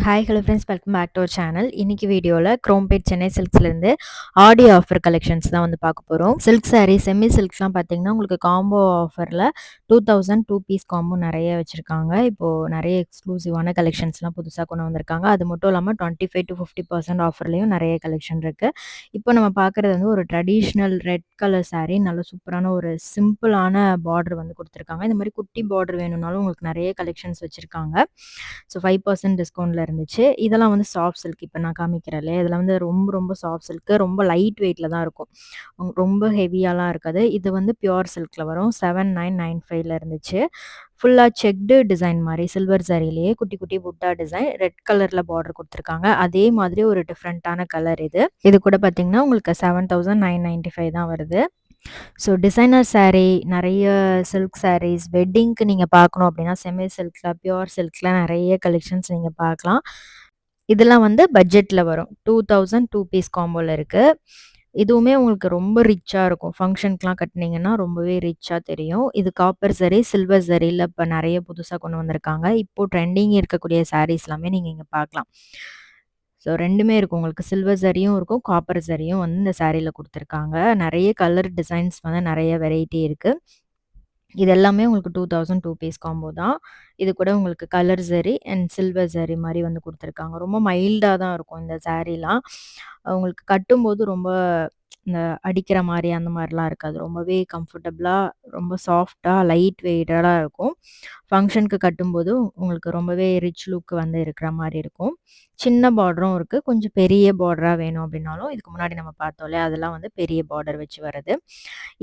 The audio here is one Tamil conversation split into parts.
Hi hello friends, welcome back to our channel. இன்னைக்கு வீடியோவில் குரோம்பேட் சென்னை சில்க்ஸ்லேருந்து ஆடி ஆஃபர் கலெக்ஷன்ஸ் தான் வந்து பார்க்க போகிறோம். சில்க் சாரீ செமி சில்க்ஸ்லாம் பார்த்தீங்கன்னா உங்களுக்கு காம்போ ஆஃபரில் 2000 டூ பீஸ் காம்போ நிறைய வச்சுருக்காங்க. இப்போது நிறைய எக்ஸ்க்ளூசிவான கலெக்ஷன்ஸ்லாம் புதுசாக கொண்டு வந்திருக்காங்க. அது மட்டும் இல்லாமல் 25 to 50% ஆஃபர்லேயும் நிறைய கலெக்ஷன் இருக்குது. இப்போ நம்ம பார்க்குறது வந்து ஒரு ட்ரெடிஷ்னல் ரெட் கலர் சாரீ, நல்ல சூப்பரான ஒரு சிம்பிளான பார்டர் வந்து கொடுத்துருக்காங்க. இந்த மாதிரி குட்டி பார்டர் வேணும்னாலும் உங்களுக்கு நிறைய கலெக்ஷன்ஸ் வச்சுருக்காங்க. ஸோ 5% டிஸ்கவுண்ட்டில் இருந்துச்சு. இதெல்லாம் வந்து சாஃப்ட் சில்க். இப்போ நான் காமிக்கிறேன் இல்லையா, இதெல்லாம் வந்து ரொம்ப ரொம்ப சாஃப்ட் சில்க்கு, ரொம்ப லைட் வெயிட்டில் தான் இருக்கும். ரொம்ப ஹெவியாலாம் இருக்காது. இது வந்து பியூர் சில்கில் வரும். 7995ல இருந்துச்சு. ஃபுல்லாக செக்டு டிசைன் மாதிரி சில்வர் சரிலேயே குட்டி குட்டி புட்டா டிசைன், ரெட் கலரில் பார்டர் கொடுத்துருக்காங்க. அதே மாதிரி ஒரு டிஃப்ரெண்ட்டான கலர் இது. இது கூட பார்த்தீங்கன்னா உங்களுக்கு 7995 தான் வருது. ஸோ டிசைனர் சாரீ, நிறைய சில்க் சாரீஸ், வெட்டிங்க்கு நீங்கள் பார்க்கணும் அப்படின்னா செமி சில்கில், பியூர் சில்கில் நிறைய கலெக்ஷன்ஸ் நீங்கள் பார்க்கலாம். இதெல்லாம் வந்து பட்ஜெட்டில் வரும். 2000 டூ பீஸ் காம்போவில் இருக்குது. இதுவுமே உங்களுக்கு ரொம்ப ரிச்சாக இருக்கும். ஃபங்க்ஷனுக்குலாம் கட்டினீங்கன்னா ரொம்பவே ரிச்சாக தெரியும். இது காப்பர் சரி, சில்வர் சரியில் இப்போ நிறைய புதுசாக கொண்டு வந்திருக்காங்க. இப்போது ட்ரெண்டிங் இருக்கக்கூடிய சாரீஸ் எல்லாமே நீங்கள் இங்கே பார்க்கலாம். ஸோ 2மே இருக்கும். உங்களுக்கு சில்வர் சரியும் இருக்கும், காப்பர் சரியும் வந்து இந்த சாரீல குடுத்துருக்காங்க. நெறைய கலர் டிசைன்ஸ் வந்து நெறைய வெரைட்டி இருக்கு. இது எல்லாமே உங்களுக்கு 2000 டூ பீஸ் காம்போ தான். இது கூட உங்களுக்கு கலர் சரி அண்ட் சில்வர் சரி மாரி வந்து குடுத்துருக்காங்க. ரொம்ப மைல்டா தான் இருக்கும் இந்த சாரீலாம். உங்களுக்கு கட்டும்போது ரொம்ப இந்த அடிக்கிற மாரி அந்த மாரிலாம் இருக்காது. ரொம்பவே கம்ஃபர்டபுளா, ரொம்ப சாஃப்ட்டா, லைட் வெயிட்டடா இருக்கும். ஃபங்ஷனுக்கு கட்டும்போது உங்களுக்கு ரொம்பவே ரிச் லுக் வந்து இருக்கிற மாரி இருக்கும். சின்ன பார்டரும் இருக்கு. கொஞ்சம் பெரிய பார்டரா வேணும் அப்படின்னாலும், இதுக்கு முன்னாடி நம்ம பார்த்தோம் இல்லையா, அதெல்லாம் வந்து பெரிய பார்டர் வச்சு வரது.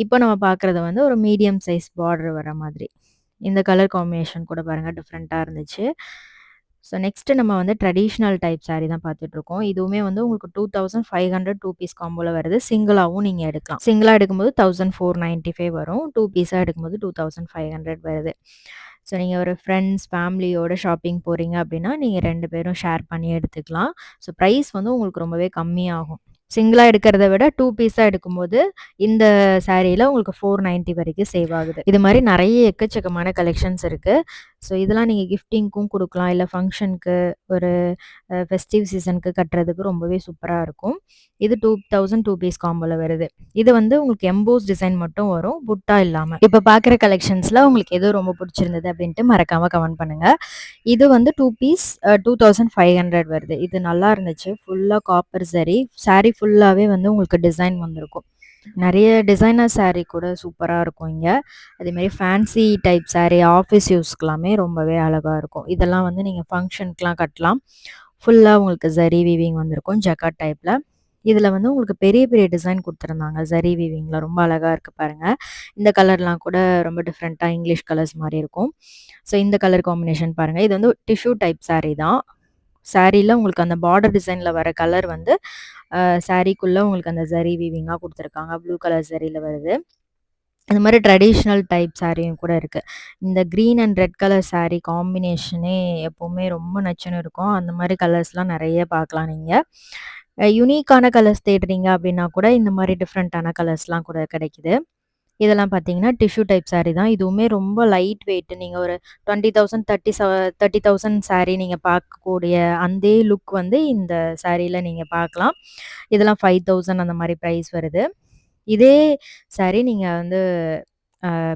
இப்போ நம்ம பார்க்குறது வந்து ஒரு மீடியம் சைஸ் பார்டர் வர மாதிரி. இந்த கலர் காம்பினேஷன் கூட பாருங்க டிஃப்ரெண்ட்டா இருந்துச்சு. ஸோ நெக்ஸ்ட்டு நம்ம வந்து ட்ரெடிஷ்னல் டைப் சாரீ தான் பார்த்துட்ருக்கோம். இதுவுமே வந்து உங்களுக்கு 2500 டூ பீஸ் காம்போல வருது. சிங்கிளாவும் நீங்க எடுக்கலாம். சிங்கிளா எடுக்கும்போது 1495 வரும். டூ பீஸா எடுக்கும்போது 2500 வருது. ஸோ நீங்க ஒரு ஃப்ரெண்ட்ஸ், ஃபேமிலியோட ஷாப்பிங் போறீங்க அப்படின்னா, நீங்க 2 பேரும் ஷேர் பண்ணி எடுத்துக்கலாம். ஸோ பிரைஸ் வந்து உங்களுக்கு ரொம்பவே கம்மியாகும். சிங்கிளா எடுக்கிறத விட டூ பீஸா எடுக்கும்போது, இந்த சாரீல உங்களுக்கு 490 வரைக்கும் சேவ் ஆகுது. இது மாரி நெறைய எக்கச்சக்கமான கலெக்ஷன்ஸ் இருக்கு. ஸோ இதெல்லாம் நீங்க கிஃப்டிங்க்கும் குடுக்கலாம். இல்ல ஃபங்ஷனுக்கு ஒரு ஃபெஸ்டிவ் சீசனுக்கு கட்டுறதுக்கு ரொம்பவே சூப்பரா இருக்கும். இது 2000 டூ பீஸ் காம்போல வருது. இது வந்து உங்களுக்கு எம்போஸ் டிசைன் மட்டும் வரும், புட்டா இல்லாம. இப்ப பார்க்குற கலெக்ஷன்ஸ்ல உங்களுக்கு எது ரொம்ப பிடிச்சிருந்தது அப்படின்ட்டு மறக்காம கமெண்ட் பண்ணுங்க. இது வந்து டூ பீஸ் 2500 வருது. இது நல்லா இருந்துச்சு. ஃபுல்லா காப்பர் சரி. சாரி ஃபுல்லாவே வந்து உங்களுக்கு டிசைன் வந்திருக்கும். நெறைய டிசைனர் சாரீ கூட சூப்பரா இருக்கும் இங்க. அதேமாரி ஃபேன்சி டைப் சாரீ, ஆஃபீஸ் யூஸ்க்குலாமே ரொம்பவே அழகா இருக்கும். இதெல்லாம் வந்து நீங்க ஃபங்ஷனுக்குலாம் கட்டலாம். ஃபுல்லா உங்களுக்கு ஜரி வீவிங் வந்திருக்கும் ஜக்கார்ட் டைப்ல. இதில வந்து உங்களுக்கு பெரிய பெரிய டிசைன் குடுத்துருந்தாங்க. ஜரி வீவிங்ல ரொம்ப அழகா இருக்கு பாருங்க. இந்த கலர்லாம் கூட ரொம்ப டிஃப்ரெண்ட்டா இங்கிலீஷ் கலர்ஸ் மாரி இருக்கும். ஸோ இந்த கலர் காம்பினேஷன் பாருங்க. இது வந்து டிஷ்யூ டைப் சாரீ தான். சாரீல உங்களுக்கு அந்த பார்டர் டிசைன்ல வர கலர் வந்து சாரீக்குள்ள உங்களுக்கு அந்த ஜரி வீவிங்கா குடுத்துருக்காங்க. ப்ளூ கலர் ஜரில வருது. அந்த மாரி ட்ரெடிஷ்னல் டைப் சாரீயும் கூட இருக்கு. இந்த green and red colour sari காம்பினேஷனே எப்பவுமே ரொம்ப நச்சுன்னு இருக்கும். அந்த மாரி கலர்ஸ்லாம் நெறைய பார்க்கலாம் நீங்க. யுனிக்கான கலர்ஸ் தேடுறீங்க அப்படின்னா கூட இந்த மாரி டிஃப்ரெண்ட்டான கலர்ஸ்லாம் கூட கிடைக்குது. இதெல்லாம் பார்த்தீங்கன்னா, டிஷ்யூ டைப் சாரீ தான். இதுவுமே ரொம்ப லைட் வெயிட். நீங்க ஒரு 20,000 30,000 சாரீ நீங்க பார்க்கக்கூடிய அதே லுக் வந்து இந்த சாரீல நீங்க பார்க்கலாம். இதெல்லாம் 5,000 அந்த மாரி பிரைஸ் வருது. இதே சாரீ நீங்க வந்து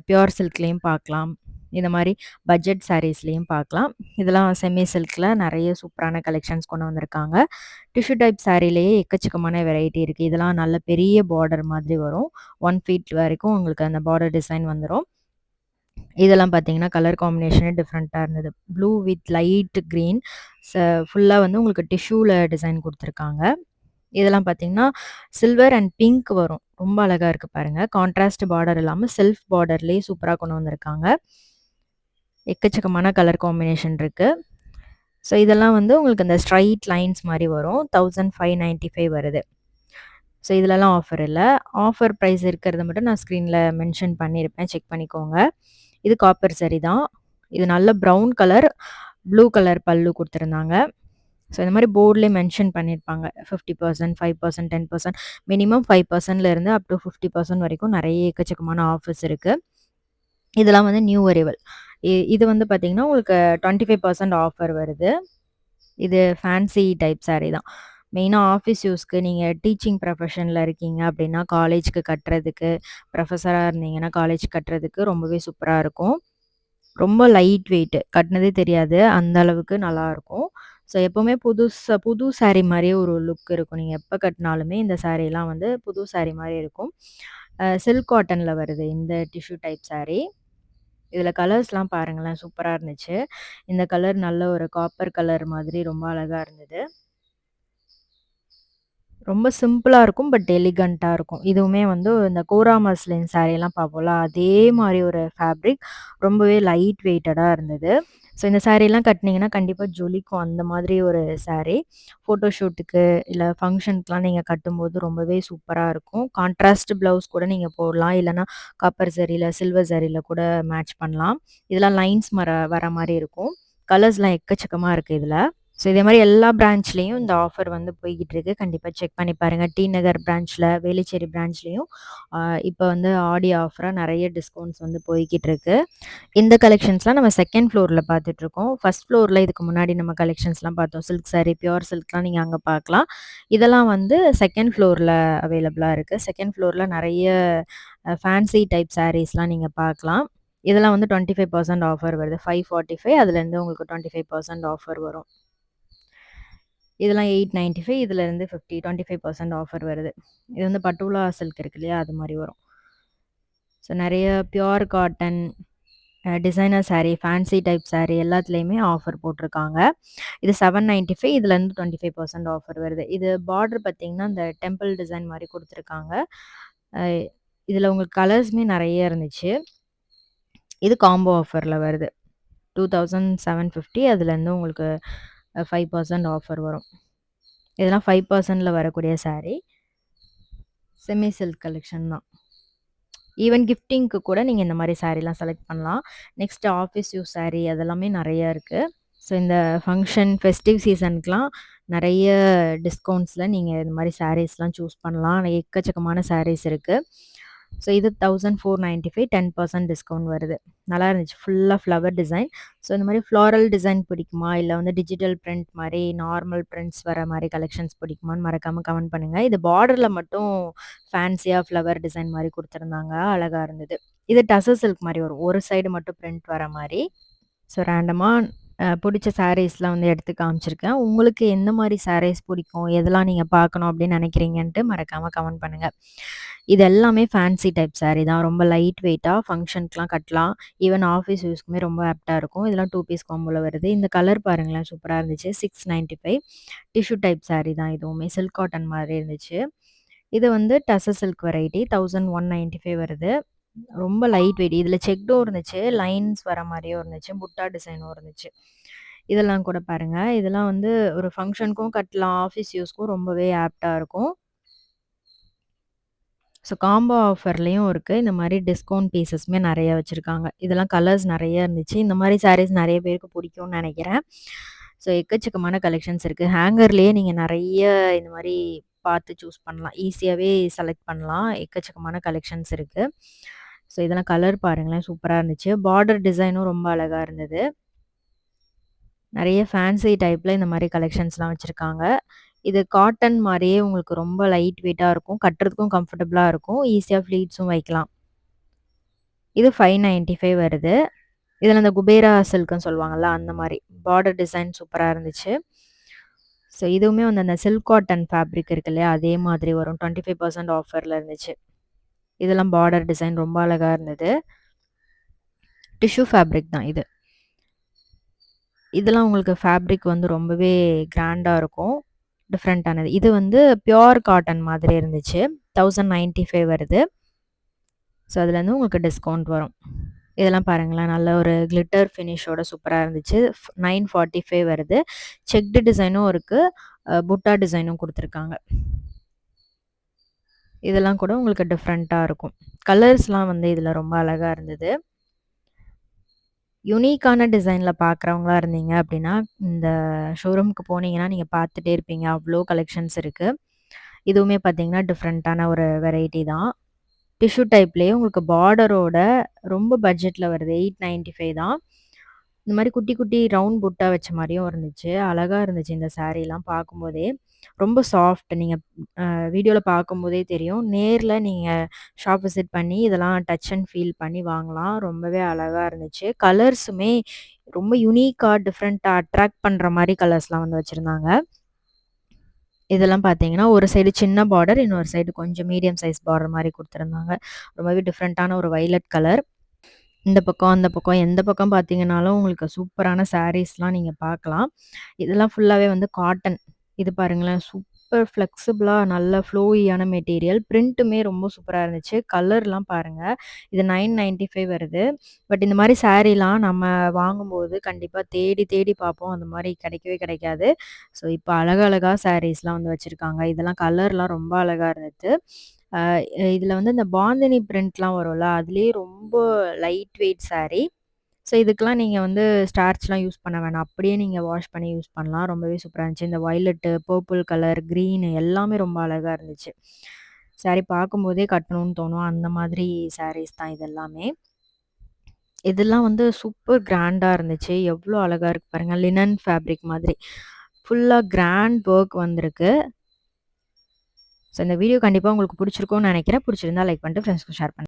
பியூர் சில்க்லேயும் பார்க்கலாம். இந்த மாரி பட்ஜெட் சாரீஸ்லேயும் பார்க்கலாம். இதெல்லாம் செமி சில்க்ல நெறைய சூப்பரான கலெக்ஷன்ஸ் கொண்டு வந்திருக்காங்க. டிஷ்யூ டைப் சாரீலேயே எக்கச்சக்கமான வெரைட்டி இருக்கு. இதெல்லாம் நல்ல பெரிய பார்டர் மாதிரி வரும். 1 ஃபீட் வரைக்கும் உங்களுக்கு அந்த பார்டர் டிசைன் வந்துரும். இதெல்லாம் பார்த்தீங்கன்னா, கலர் காம்பினேஷனே டிஃப்ரெண்ட்டா இருந்தது. Blue with light green. ஃபுல்லா வந்து உங்களுக்கு டிஷ்யூல டிசைன் குடுத்துருக்காங்க. இதெல்லாம் பார்த்தீங்கன்னா, சில்வர் அண்ட் பிங்க் வரும். ரொம்ப அழகா இருக்கு பாருங்க. கான்ட்ராஸ்ட் பார்டர் இல்லாம செல்ஃப் பார்டர்லேயே சூப்பரா கொண்டு வந்திருக்காங்க. எக்கச்சக்கமான கலர் காம்பினேஷன் இருக்கு. ஸோ இதெல்லாம் வந்து உங்களுக்கு அந்த ஸ்ட்ரைட் லைன்ஸ் மாரி வரும். 1595 வருது. ஸோ இதுலலாம் ஆஃபர் இல்ல. ஆஃபர் பிரைஸ் இருக்கிறத மட்டும் நான் ஸ்க்ரீன்ல மென்ஷன் பண்ணியிருப்பேன். செக் பண்ணிக்கோங்க. இது காப்பர் சரி தான். இது நல்ல ப்ரவுன் கலர், ப்ளூ கலர் பல்லு குடுத்துருந்தாங்க. ஸோ இந்த மாரி போர்ட்லயே மென்ஷன் பண்ணியிருப்பாங்க. 50%, 5%, 10% மினிமம் 5%ல இருந்து அப் டூ 50% வரைக்கும் நெறைய எக்கச்சக்கமான ஆஃபர்ஸ் இருக்கு. இதெல்லாம் வந்து நியூ அரைவல். இது வந்து பார்த்தீங்கன்னா, உங்களுக்கு 25% ஆஃபர் வருது. இது ஃபேன்சி டைப் சாரி தான். மெயினா ஆஃபீஸ் யூஸ்க்கு நீங்க டீச்சிங் ப்ரொஃபஷன்ல இருக்கீங்க அப்படின்னா, காலேஜ்க்கு கட்டுறதுக்கு, ப்ரொஃபஸரா இருந்தீங்கன்னா காலேஜ் கட்டுறதுக்கு ரொம்பவே சூப்பரா இருக்கும். ரொம்ப லைட் வெயிட். கட்னதே தெரியாது. அந்த அளவுக்கு நல்லாருக்கும். ஸோ எப்பவுமே புது சாரி மாரியே ஒரு லுக் இருக்கும். நீங்க எப்ப கட்னாலுமே இந்த சாரீலாம் வந்து புது சாரி மாரி இருக்கும். சில்க் காட்டன்ல வருது இந்த டிஷ்யூ டைப் சாரி. இதில கலர்ஸ்லாம் பாருங்களேன் சூப்பரா இருந்துச்சு. இந்த கலர் நல்ல ஒரு காப்பர் கலர் மாதிரி ரொம்ப அழகா இருந்தது. ரொம்ப சிம்பிளா இருக்கும். பட் எலிகன்ட்டா இருக்கும். இதுவுமே வந்து இந்த கோரா மஸ்லின் சாரீலாம் பார்ப்போம்ல, அதே மாரி ஒரு ஃபேப்ரிக். ரொம்பவே லைட் வெயிட்டடா இருந்தது. ஸோ இந்த சாரீலாம் கட்னீங்கன்னா கண்டிப்பா ஜொலிக்கும். அந்த மாதிரி ஒரு சாரீ. ஃபோட்டோ ஷூட்டுக்கு இல்ல ஃபங்ஷனுக்குலாம் நீங்க கட்டும்போது ரொம்பவே சூப்பரா இருக்கும். கான்ட்ராஸ்ட் ப்ளவுஸ் கூட நீங்க போடலாம். இல்லன்னா காப்பர் ஜரியில, சில்வர் ஜரியில கூட மேட்ச் பண்ணலாம். இதெல்லாம் லைன்ஸ் வர மாரி இருக்கும். கலர்ஸ்லாம் எக்கச்சக்கமா இருக்கு இதுல. ஸோ இதே மாரி எல்லா பிரான்ச்லயும் இந்த ஆஃபர் வந்து போய்க்கிட்டு இருக்கு. கண்டிப்பா செக் பண்ணி பாருங்க. டி நகர் பிரான்ச்ல, வேலுச்சேரி பிரான்ச்லயும் இப்ப வந்து ஆடி ஆஃபரா நெறைய டிஸ்கவுண்ட்ஸ் வந்து போய்க்கிட்டு இருக்கு. இந்த கலெக்ஷன்ஸ்லாம் நம்ம 2ண்ட் ஃப்ளோர்ல பார்த்துட்ருக்கோம். 1 ஃப்ளோர்ல இதுக்கு முன்னாடி நம்ம கலெக்ஷன்ஸ்லாம் பார்த்தோம். சில்க் சாரி, பியூர் சில்க்லாம் நீங்க அங்க பார்க்கலாம். இதெல்லாம் வந்து 2ண்ட் ஃப்ளோர்ல அவைலபிளா இருக்கு. 2ண்ட் ஃப்ளோர்ல நெறைய ஃபேன்சி டைப் சாரீஸ்லாம் நீங்க பார்க்கலாம். இதெல்லாம் வந்து 25% ஆஃபர் வருது. 545 அதுலேருந்து உங்களுக்கு 25% ஆஃபர் வரும். இதெல்லாம் 895 இதுலேருந்து 25% ஆஃபர் வருது. இது வந்து பட்டோலா சில்க் இருக்கு இல்லையா? அது மாரி வரும். ஸோ நெறைய pure cotton, designer sorry, fancy type sorry எல்லாத்துலயுமே ஆஃபர் போட்டிருக்காங்க. இது 795 இதுலேருந்து 25% ஆஃபர் வருது. இது பார்டர் பார்த்தீங்கன்னா, இந்த டெம்பிள் டிசைன் மாரி குடுத்துருக்காங்க. அ இதில உங்களுக்கு கலர்ஸுமே நெறைய இருந்துச்சு. இது காம்போ ஆஃபர்ல வருது. 2750 அதுலேருந்து உங்களுக்கு 5% ஆஃபர் வரும். இதெல்லாம் 5%ல வரக்கூடிய சாரி. செமி சில்க் கலெக்ஷன் தான். ஈவன் கிஃப்டிங்க்கு கூட நீங்க இந்த மாரி சாரீலாம் செலக்ட் பண்ணலாம். நெக்ஸ்ட் ஆஃபீஸ் யூஸ் சாரி அதெல்லாமே நெறைய இருக்கு. ஸோ இந்த ஃபங்ஷன், ஃபெஸ்டிவ் சீசனுக்குலாம் நெறைய டிஸ்கவுண்ட்ஸ்ல நீங்க இந்த மாரி சாரீஸ்லாம் சூஸ் பண்ணலாம். எக்கச்சக்கமான சாரீஸ் இருக்கு. ஸோ இது 1495 10% டிஸ்கவுண்ட் வருது. நல்லா இருந்துச்சு. ஃபுல்லா ஃப்ளவர் டிசைன். ஸோ இந்த மாரி ஃப்ளாரல் டிசைன் பிடிக்குமா? இல்ல வந்து டிஜிட்டல் பிரிண்ட் மாரி நார்மல் பிரிண்ட்ஸ் வர மாரி கலெக்ஷன்ஸ் பிடிக்குமான்னு மறக்காம கமெண்ட் பண்ணுங்க. இது பார்டர்ல மட்டும் ஃபேன்சியா ஃப்ளவர் டிசைன் மாரி குடுத்துருந்தாங்க. அழகா இருந்தது. இது டசர் சில்க் மாரி வரும். ஒரு சைடு மட்டும் பிரிண்ட் வர மாரி. ஸோ ரேண்டமா புடிச்ச சாரீஸ்லாம் வந்து எடுத்து காமிச்சிருக்கேன். உங்களுக்கு எந்த மாரி சாரீஸ் பிடிக்கும்? எதெல்லாம் நீங்க பார்க்கணும் அப்படின்னு நினைக்கிறீங்கன்ட்டு மறக்காம கமெண்ட் பண்ணுங்க. இது எல்லாமே ஃபேன்சி டைப் சாரி தான். ரொம்ப லைட் வெயிட்டா ஃபங்ஷனுக்குலாம் கட்டலாம். ஈவன் ஆஃபீஸ் யூஸ்க்குமே ரொம்ப ஆப்ட்டா இருக்கும். இதெல்லாம் 2 பீஸ் காம்போல வருது. இந்த கலர் பாருங்களேன் சூப்பரா இருந்துச்சு. 695 டிஷ்யூ டைப் சாரி தான் இதுவுமே. சில்க் காட்டன் மாரி இருந்துச்சு. இது வந்து டசர் சில்க் வெரைட்டி 1195 வருது. ரொம்ப லைட் வெயிட். இதில செக்டும் இருந்துச்சு. லைன்ஸ் வர மாரியும் இருந்துச்சு. புட்டா டிசைனும் இருந்துச்சு. இதெல்லாம் கூட பாருங்க. இதெல்லாம் வந்து ஒரு ஃபங்ஷனுக்கும் கட்டலாம். ஆஃபீஸ் யூஸ்க்கும் ரொம்பவே ஆப்ட்டா இருக்கும். ஸோ காம்போ ஆஃபர்லயும் இருக்கு. இந்த மாரி டிஸ்கவுண்ட் பீஸஸுமே நெறைய வச்சிருக்காங்க. இதெல்லாம் கலர்ஸ் நெறைய இருந்துச்சு. இந்த மாரி சாரீஸ் நெறைய பேருக்கு பிடிக்கும்னு நெனைக்கிறேன். ஸோ எக்கச்சக்கமான கலெக்ஷன்ஸ் இருக்கு. ஹேங்கர்லயே நீங்க நெறைய இந்த மாரி பார்த்து சூஸ் பண்ணலாம். ஈஸியாவே செலக்ட் பண்ணலாம். எக்கச்சக்கமான கலெக்ஷன்ஸ் இருக்கு. ஸோ இதெல்லாம் கலர் பாருங்களேன் சூப்பரா இருந்துச்சு. பார்டர் டிசைனும் ரொம்ப அழகா இருந்தது. நெறைய ஃபேன்சி டைப்ல இந்த மாரி கலெக்ஷன்ஸ்லாம் வச்சிருக்காங்க. இது காட்டன் மாரியே உங்களுக்கு ரொம்ப லைட் வெயிட்டா இருக்கும். கட்டுறதுக்கும் கம்ஃபர்டபுளா இருக்கும். ஈஸியா ஃப்ளீட்ஸும் வைக்கலாம். இது 595 வருது. இதில அந்த குபேரா சில்க்ன்னு சொல்லுவாங்கல்ல, அந்த மாரி. பார்டர் டிசைன் சூப்பரா இருந்துச்சு. ஸோ இதுவுமே வந்து அந்த சில்க் காட்டன் ஃபேப்ரிக் இருக்கு இல்லையா? அதே மாதிரி வரும். 25% ஆஃபர்ல இருந்துச்சு. இதெல்லாம் பார்டர் டிசைன் ரொம்ப அழகா இருந்தது. டிஷ்யூ ஃபேப்ரிக் தான் இது. இதெல்லாம் உங்களுக்கு ஃபேப்ரிக் வந்து ரொம்பவே கிராண்டா இருக்கும். டிஃப்ரெண்ட்டானது. இது வந்து பியூர் காட்டன் மாதிரி இருந்துச்சு. 1095 வருது. ஸோ அதுலேருந்து உங்களுக்கு டிஸ்கவுண்ட் வரும். இதெல்லாம் பாருங்களேன். நல்ல ஒரு கிளிட்டர் ஃபினிஷோட சூப்பரா இருந்துச்சு. 945 வருது. செக்டு டிசைனும் இருக்கு. புட்டா டிசைனும் குடுத்துருக்காங்க. இதெல்லாம் கூட உங்களுக்கு டிஃப்ரெண்ட்டா இருக்கும். கலர்ஸ்லாம் வந்து இதில ரொம்ப அழகா இருந்தது. யுனிக்கான டிசைன்ல பார்க்குறவங்களா இருந்தீங்க அப்படின்னா, இந்த ஷோரூமுக்கு போனீங்கன்னா, நீங்க பார்த்துட்டே இருப்பீங்க. அவ்ளோ கலெக்ஷன்ஸ் இருக்கு. இதுவுமே பார்த்தீங்கன்னா, டிஃப்ரெண்ட்டான ஒரு வெரைட்டி தான். டிஷ்யூ டைப்லயே உங்களுக்கு பார்டரோட ரொம்ப பட்ஜெட்ல வருது. 895 தான். இந்த மாரி குட்டி, குட்டி ரவுண்ட் புட்டா வச்ச மாரியும் இருந்துச்சு. அழகா இருந்துச்சு இந்த சாரீலாம் பார்க்கும்போதே. ரொம்ப சாஃப்ட். நீங்க வீடியோல பார்க்கும்போதே தெரியும். நேர்ல நீங்க ஷாப் விசிட் பண்ணி இதெல்லாம் டச் அண்ட் ஃபீல் பண்ணி வாங்கலாம். ரொம்பவே அழகா இருந்துச்சு. கலர்ஸுமே ரொம்ப யூனிக்கா, டிஃப்ரெண்ட்டா அட்ராக்ட் பண்ற மாரி கலர்ஸ்லாம் வந்து வச்சிருந்தாங்க. இதெல்லாம் பார்த்தீங்கன்னா, ஒரு சைடு சின்ன பார்டர், இன்னொரு சைடு கொஞ்சம் மீடியம் சைஸ் பார்டர் மாரி குடுத்துருந்தாங்க. ரொம்பவே டிஃப்ரெண்ட்டான ஒரு வயலட் கலர். இந்த பக்கம், அந்த பக்கம் எந்த பக்கம் பார்த்தீங்கனாலும் உங்களுக்கு சூப்பரான சாரீஸ்லாம் நீங்க பார்க்கலாம். இதெல்லாம் ஃபுல்லாவே வந்து காட்டன். இது பாருங்களேன், சூப்பர் ஃப்ளெக்சிபிளா நல்ல ஃப்ளோயியான மெட்டீரியல். பிரிண்ட்டுமே ரொம்ப சூப்பரா இருந்துச்சு. கலர்லாம் பாருங்க. இது 995 வருது. பட் இந்த மாரி சாரீலாம் நம்ம வாங்கும்போது கண்டிப்பா தேடி தேடி பார்ப்போம். அந்த மாரி கிடைக்கவே கிடைக்காது. ஸோ, இப்ப அழகழகா சாரீஸ்லாம் வந்து வச்சிருக்காங்க. இதெல்லாம் கலர்லாம் ரொம்ப அழகா இருந்தது. அ இதுல வந்து இந்த பாந்தினி பிரிண்ட்லாம் வரும்ல, அதிலேயே ரொம்ப லைட் வெயிட் சாரி. ஸோ, இதுக்கெல்லாம் நீங்க வந்து ஸ்டார்ச்லாம் யூஸ் பண்ண வேணாம். அப்படியே நீங்க வாஷ் பண்ணி யூஸ் பண்ணலாம். ரொம்பவே சூப்பரா இருந்துச்சு. இந்த வயலட்டு, பர்பிள் கலர், கிரீனு எல்லாமே ரொம்ப அழகா இருந்துச்சு. சாரி பார்க்கும்போதே கட்டணும்னு தோணும். அந்த மாதிரி சாரீஸ் தான் இது எல்லாமே. இதெல்லாம் வந்து சூப்பர் கிராண்டா இருந்துச்சு. எவ்ளோ அழகா இருக்கு பாருங்க. லினன் ஃபேப்ரிக் மாதிரி. ஃபுல்லா கிராண்ட் ஒர்க் வந்திருக்கு. ஸோ, இந்த வீடியோ கண்டிப்பா உங்களுக்கு புடிச்சிருக்கும்னு நெனைக்கிறேன். புடிச்சிருந்தா லைக் பண்ணிட்டு ஃப்ரெண்ட்ஸ்க்கு ஷேர் பண்ணுங்க.